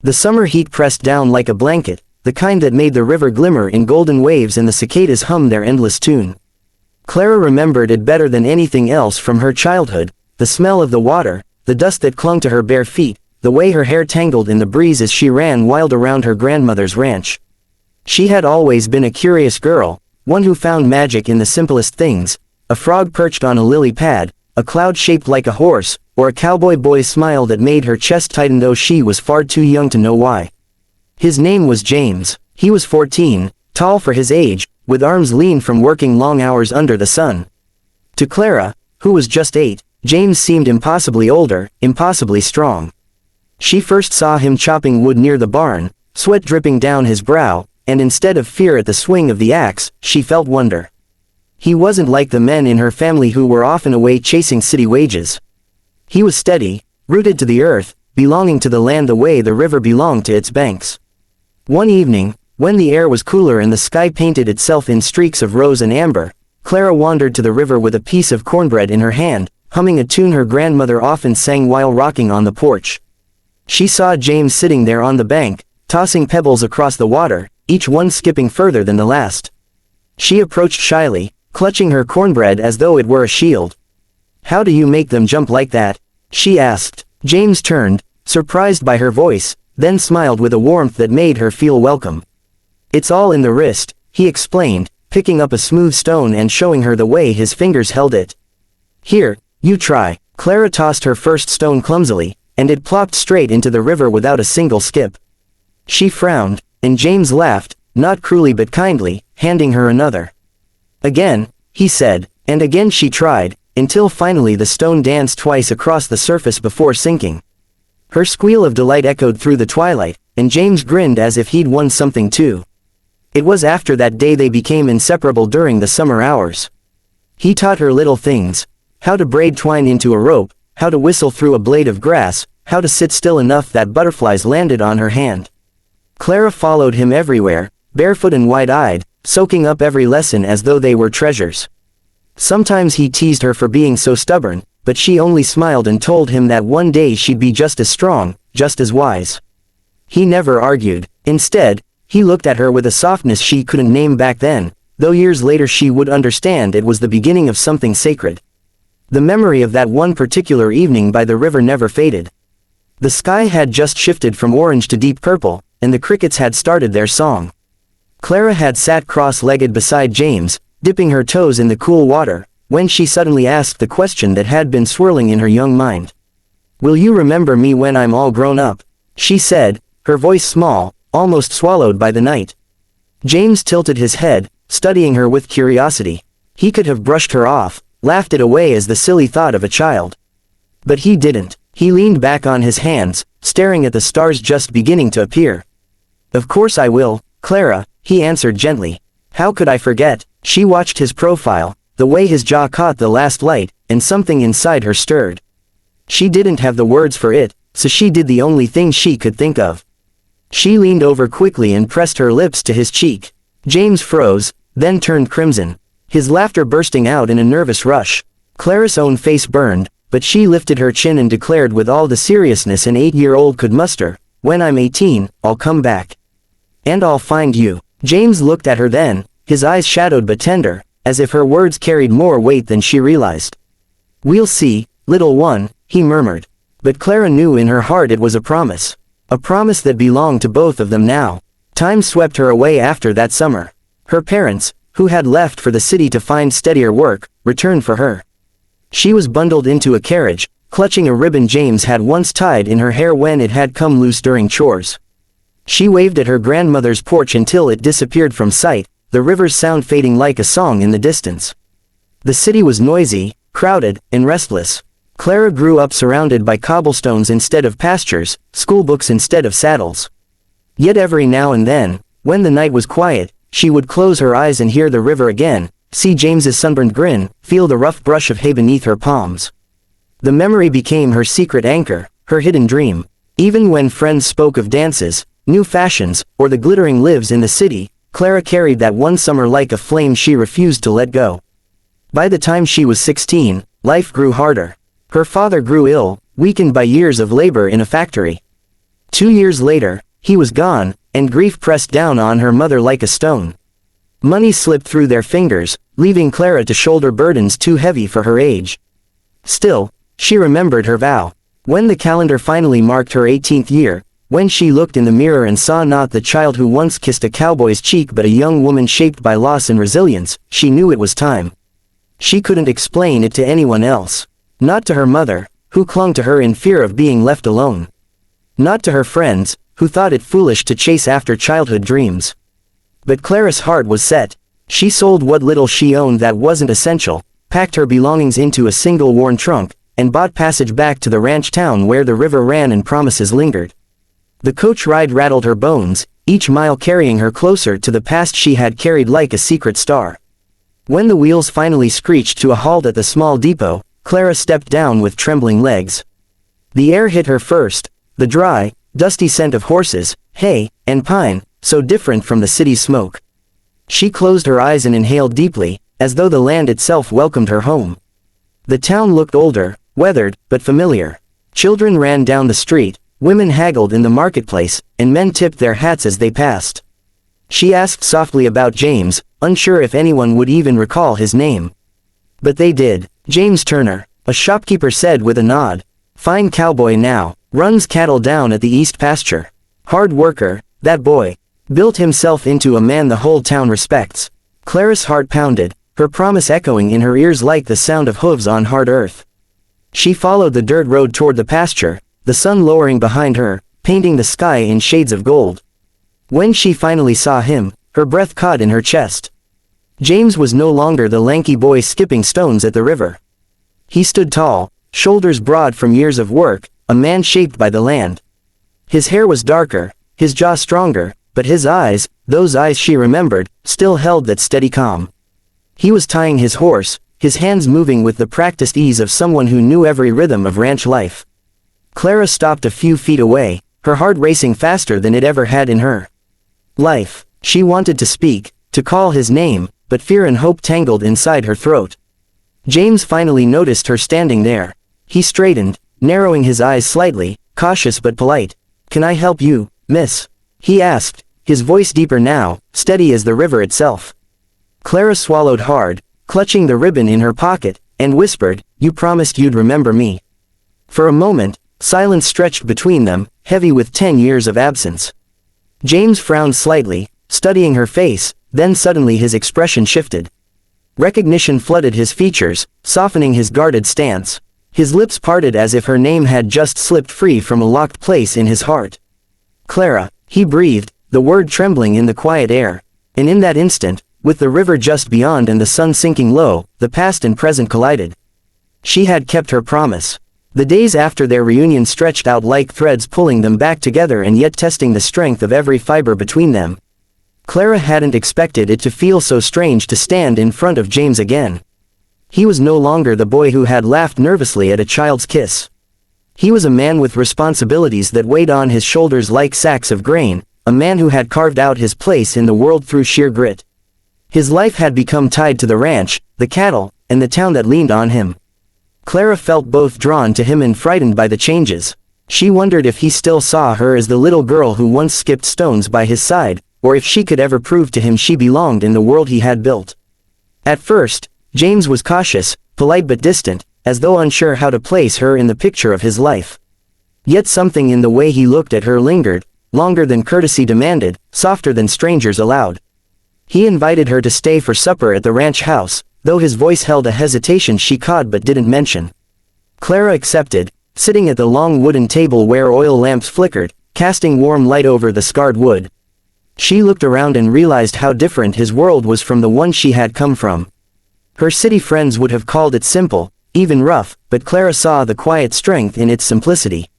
The summer heat pressed down like a blanket, the kind that made the river glimmer in golden waves and the cicadas hum their endless tune. Clara remembered it better than anything else from her childhood, the smell of the water, the dust that clung to her bare feet, the way her hair tangled in the breeze as she ran wild around her grandmother's ranch. She had always been a curious girl, one who found magic in the simplest things, a frog perched on a lily pad, a cloud shaped like a horse, or a cowboy boy's smile that made her chest tighten though she was far too young to know why. His name was James. He was 14, tall for his age, with arms lean from working long hours under the sun. To Clara, who was just 8, James seemed impossibly older, impossibly strong. She first saw him chopping wood near the barn, sweat dripping down his brow, and instead of fear at the swing of the axe, she felt wonder. He wasn't like the men in her family who were often away chasing city wages. He was steady, rooted to the earth, belonging to the land the way the river belonged to its banks. One evening, when the air was cooler and the sky painted itself in streaks of rose and amber, Clara wandered to the river with a piece of cornbread in her hand, humming a tune her grandmother often sang while rocking on the porch. She saw James sitting there on the bank, tossing pebbles across the water, each one skipping further than the last. She approached shyly, clutching her cornbread as though it were a shield. "How do you make them jump like that?" she asked. James turned, surprised by her voice, then smiled with a warmth that made her feel welcome. "It's all in the wrist," he explained, picking up a smooth stone and showing her the way his fingers held it. "Here, you try." Clara tossed her first stone clumsily, and it plopped straight into the river without a single skip. She frowned, and James laughed, not cruelly but kindly, handing her another. "Again," he said, and again she tried, until finally the stone danced twice across the surface before sinking. Her squeal of delight echoed through the twilight, and James grinned as if he'd won something too. It was after that day they became inseparable during the summer hours. He taught her little things: how to braid twine into a rope, how to whistle through a blade of grass, how to sit still enough that butterflies landed on her hand. Clara followed him everywhere, barefoot and wide-eyed, soaking up every lesson as though they were treasures. Sometimes he teased her for being so stubborn, but she only smiled and told him that one day she'd be just as strong, just as wise. He never argued. Instead, he looked at her with a softness she couldn't name back then, though years later she would understand it was the beginning of something sacred. The memory of that one particular evening by the river never faded. The sky had just shifted from orange to deep purple, and the crickets had started their song. Clara had sat cross-legged beside James, dipping her toes in the cool water, when she suddenly asked the question that had been swirling in her young mind. "Will you remember me when I'm all grown up?" she said, her voice small, almost swallowed by the night. James tilted his head, studying her with curiosity. He could have brushed her off, laughed it away as the silly thought of a child. But he didn't. He leaned back on his hands, staring at the stars just beginning to appear. "Of course I will, Clara," he answered gently. "How could I forget?" She watched his profile, the way his jaw caught the last light, and something inside her stirred. She didn't have the words for it, so she did the only thing she could think of. She leaned over quickly and pressed her lips to his cheek. James froze, then turned crimson, his laughter bursting out in a nervous rush. Clara's own face burned, but she lifted her chin and declared with all the seriousness an 8-year-old could muster, "When I'm 18, I'll come back. And I'll find you." James looked at her then, his eyes shadowed but tender, as if her words carried more weight than she realized. "We'll see, little one," he murmured. But Clara knew in her heart it was a promise. A promise that belonged to both of them now. Time swept her away after that summer. Her parents, who had left for the city to find steadier work, returned for her. She was bundled into a carriage, clutching a ribbon James had once tied in her hair when it had come loose during chores. She waved at her grandmother's porch until it disappeared from sight, the river's sound fading like a song in the distance. The city was noisy, crowded, and restless. Clara grew up surrounded by cobblestones instead of pastures, schoolbooks instead of saddles. Yet every now and then, when the night was quiet, she would close her eyes and hear the river again, see James's sunburned grin, feel the rough brush of hay beneath her palms. The memory became her secret anchor, her hidden dream. Even when friends spoke of dances, new fashions, or the glittering lives in the city, Clara carried that one summer like a flame she refused to let go. By the time she was 16, life grew harder. Her father grew ill, weakened by years of labor in a factory. 2 years later, he was gone, and grief pressed down on her mother like a stone. Money slipped through their fingers, leaving Clara to shoulder burdens too heavy for her age. Still, she remembered her vow. When the calendar finally marked her 18th year, when she looked in the mirror and saw not the child who once kissed a cowboy's cheek but a young woman shaped by loss and resilience, she knew it was time. She couldn't explain it to anyone else. Not to her mother, who clung to her in fear of being left alone. Not to her friends, who thought it foolish to chase after childhood dreams. But Clara's heart was set. She sold what little she owned that wasn't essential, packed her belongings into a single worn trunk, and bought passage back to the ranch town where the river ran and promises lingered. The coach ride rattled her bones, each mile carrying her closer to the past she had carried like a secret star. When the wheels finally screeched to a halt at the small depot, Clara stepped down with trembling legs. The air hit her first, the dry, dusty scent of horses, hay, and pine, so different from the city's smoke. She closed her eyes and inhaled deeply, as though the land itself welcomed her home. The town looked older, weathered, but familiar. Children ran down the street, women haggled in the marketplace, and men tipped their hats as they passed. She asked softly about James, unsure if anyone would even recall his name. But they did. James Turner, a shopkeeper said with a nod. Fine cowboy now, runs cattle down at the east pasture. Hard worker, that boy. Built himself into a man the whole town respects. Clara's heart pounded, her promise echoing in her ears like the sound of hooves on hard earth. She followed the dirt road toward the pasture, the sun lowering behind her, painting the sky in shades of gold. When she finally saw him, her breath caught in her chest. James was no longer the lanky boy skipping stones at the river. He stood tall, shoulders broad from years of work, a man shaped by the land. His hair was darker, his jaw stronger, but his eyes, those eyes she remembered, still held that steady calm. He was tying his horse, his hands moving with the practiced ease of someone who knew every rhythm of ranch life. Clara stopped a few feet away, her heart racing faster than it ever had in her life. She wanted to speak, to call his name, but fear and hope tangled inside her throat. James finally noticed her standing there. He straightened, narrowing his eyes slightly, cautious but polite. "Can I help you, miss?" he asked, his voice deeper now, steady as the river itself. Clara swallowed hard, clutching the ribbon in her pocket, and whispered, "You promised you'd remember me." For a moment, silence stretched between them, heavy with 10 years of absence. James frowned slightly, studying her face, then suddenly his expression shifted. Recognition flooded his features, softening his guarded stance. His lips parted as if her name had just slipped free from a locked place in his heart. "Clara," he breathed, the word trembling in the quiet air. And in that instant, with the river just beyond and the sun sinking low, the past and present collided. She had kept her promise. The days after their reunion stretched out like threads pulling them back together and yet testing the strength of every fiber between them. Clara hadn't expected it to feel so strange to stand in front of James again. He was no longer the boy who had laughed nervously at a child's kiss. He was a man with responsibilities that weighed on his shoulders like sacks of grain, a man who had carved out his place in the world through sheer grit. His life had become tied to the ranch, the cattle, and the town that leaned on him. Clara felt both drawn to him and frightened by the changes. She wondered if he still saw her as the little girl who once skipped stones by his side, or if she could ever prove to him she belonged in the world he had built. At first, James was cautious, polite but distant, as though unsure how to place her in the picture of his life. Yet something in the way he looked at her lingered, longer than courtesy demanded, softer than strangers allowed. He invited her to stay for supper at the ranch house, though his voice held a hesitation she caught but didn't mention. Clara accepted, sitting at the long wooden table where oil lamps flickered, casting warm light over the scarred wood. She looked around and realized how different his world was from the one she had come from. Her city friends would have called it simple, even rough, but Clara saw the quiet strength in its simplicity.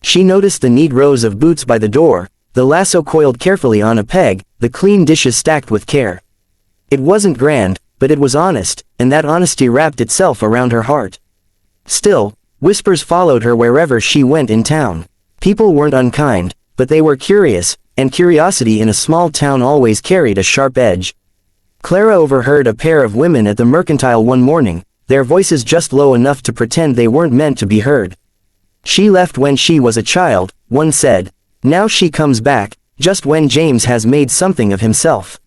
She noticed the neat rows of boots by the door, the lasso coiled carefully on a peg, the clean dishes stacked with care. It wasn't grand, but it was honest, and that honesty wrapped itself around her heart. Still, whispers followed her wherever she went in town. People weren't unkind, but they were curious, and curiosity in a small town always carried a sharp edge. Clara overheard a pair of women at the mercantile one morning, their voices just low enough to pretend they weren't meant to be heard. "She left when she was a child," one said. Now she comes back, just when James has made something of himself.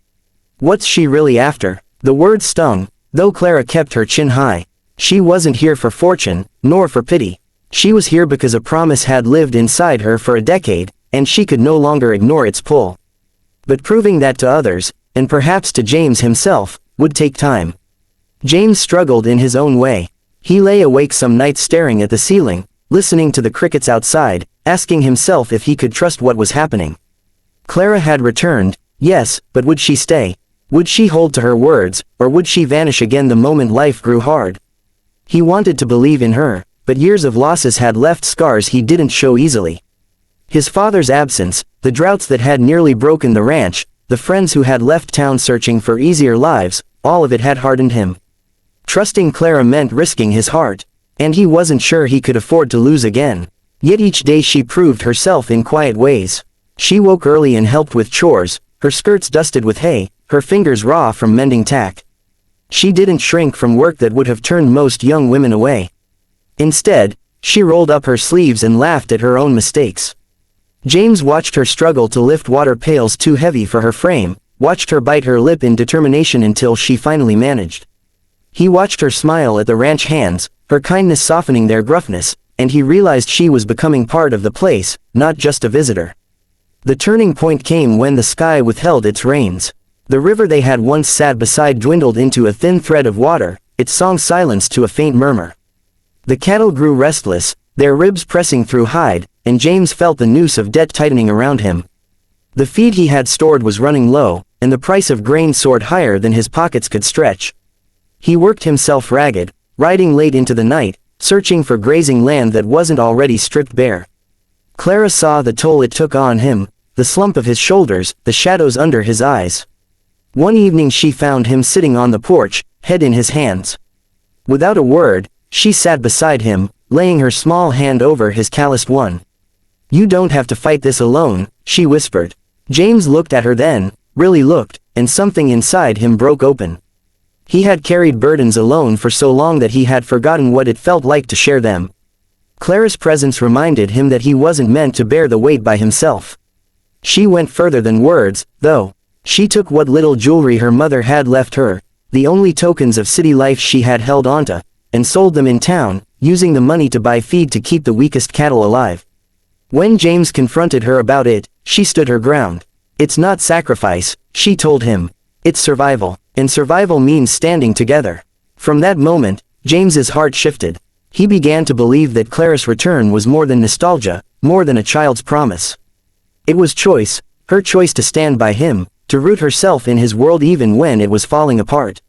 What's she really after? The word stung, though Clara kept her chin high. She wasn't here for fortune, nor for pity. She was here because a promise had lived inside her for a decade, and she could no longer ignore its pull. But proving that to others, and perhaps to James himself, would take time. James struggled in his own way. He lay awake some nights staring at the ceiling, listening to the crickets outside, asking himself if he could trust what was happening. Clara had returned, yes, but would she stay? Would she hold to her words, or would she vanish again the moment life grew hard? He wanted to believe in her, but years of losses had left scars he didn't show easily. His father's absence, the droughts that had nearly broken the ranch, the friends who had left town searching for easier lives, all of it had hardened him. Trusting Clara meant risking his heart, and he wasn't sure he could afford to lose again. Yet each day she proved herself in quiet ways. She woke early and helped with chores, her skirts dusted with hay, her fingers raw from mending tack. She didn't shrink from work that would have turned most young women away. Instead, she rolled up her sleeves and laughed at her own mistakes. James watched her struggle to lift water pails too heavy for her frame, watched her bite her lip in determination until she finally managed. He watched her smile at the ranch hands, her kindness softening their gruffness, and he realized she was becoming part of the place, not just a visitor. The turning point came when the sky withheld its rains. The river they had once sat beside dwindled into a thin thread of water, its song silenced to a faint murmur. The cattle grew restless, their ribs pressing through hide, and James felt the noose of debt tightening around him. The feed he had stored was running low, and the price of grain soared higher than his pockets could stretch. He worked himself ragged, riding late into the night, searching for grazing land that wasn't already stripped bare. Clara saw the toll it took on him, the slump of his shoulders, the shadows under his eyes. One evening she found him sitting on the porch, head in his hands. Without a word, she sat beside him, laying her small hand over his calloused one. "You don't have to fight this alone," she whispered. James looked at her then, really looked, and something inside him broke open. He had carried burdens alone for so long that he had forgotten what it felt like to share them. Clara's presence reminded him that he wasn't meant to bear the weight by himself. She went further than words, though. She took what little jewelry her mother had left her, the only tokens of city life she had held onto, and sold them in town, using the money to buy feed to keep the weakest cattle alive. When James confronted her about it, she stood her ground. "It's not sacrifice," she told him. "It's survival, and survival means standing together." From that moment, James's heart shifted. He began to believe that Clara's return was more than nostalgia, more than a child's promise. It was choice, her choice to stand by him, to root herself in his world even when it was falling apart.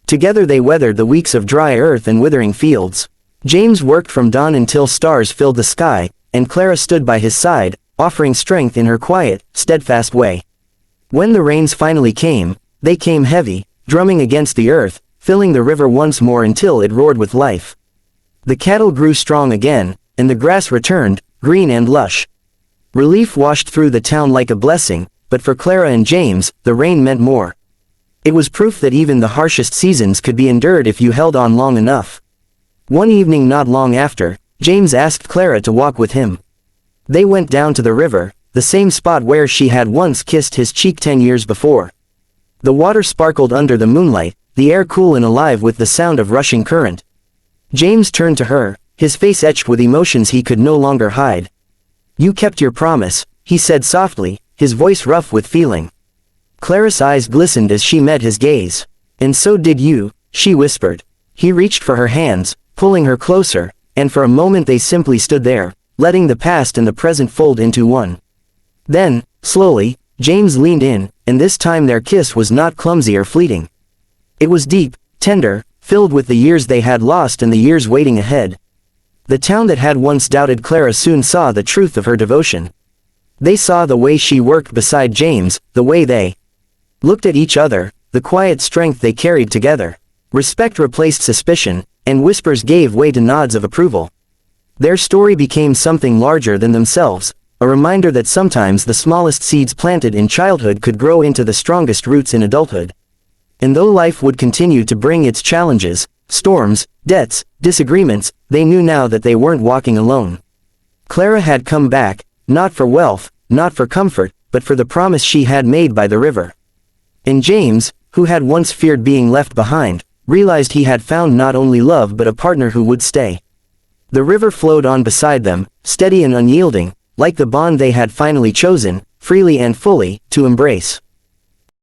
Together they weathered the weeks of dry earth and withering fields. James worked from dawn until stars filled the sky, and Clara stood by his side, offering strength in her quiet, steadfast way. When the rains finally came, they came heavy, drumming against the earth, filling the river once more until it roared with life. The cattle grew strong again, and the grass returned, green and lush. Relief washed through the town like a blessing, but for Clara and James, the rain meant more. It was proof that even the harshest seasons could be endured if you held on long enough. One evening not long after, James asked Clara to walk with him. They went down to the river, the same spot where she had once kissed his cheek 10 years before. The water sparkled under the moonlight, the air cool and alive with the sound of rushing current. James turned to her, his face etched with emotions he could no longer hide. "You kept your promise," he said softly, his voice rough with feeling. Clara's eyes glistened as she met his gaze. "And so did you," she whispered. He reached for her hands, pulling her closer, and for a moment they simply stood there, letting the past and the present fold into one. Then, slowly, James leaned in, and this time their kiss was not clumsy or fleeting. It was deep, tender, filled with the years they had lost and the years waiting ahead. The town that had once doubted Clara soon saw the truth of her devotion. They saw the way she worked beside James, the way they looked at each other, the quiet strength they carried together. Respect replaced suspicion, and whispers gave way to nods of approval. Their story became something larger than themselves, a reminder that sometimes the smallest seeds planted in childhood could grow into the strongest roots in adulthood. And though life would continue to bring its challenges, storms, debts, disagreements, they knew now that they weren't walking alone. Clara had come back, not for wealth, not for comfort, but for the promise she had made by the river. And James, who had once feared being left behind, realized he had found not only love but a partner who would stay. The river flowed on beside them, steady and unyielding, like the bond they had finally chosen, freely and fully, to embrace.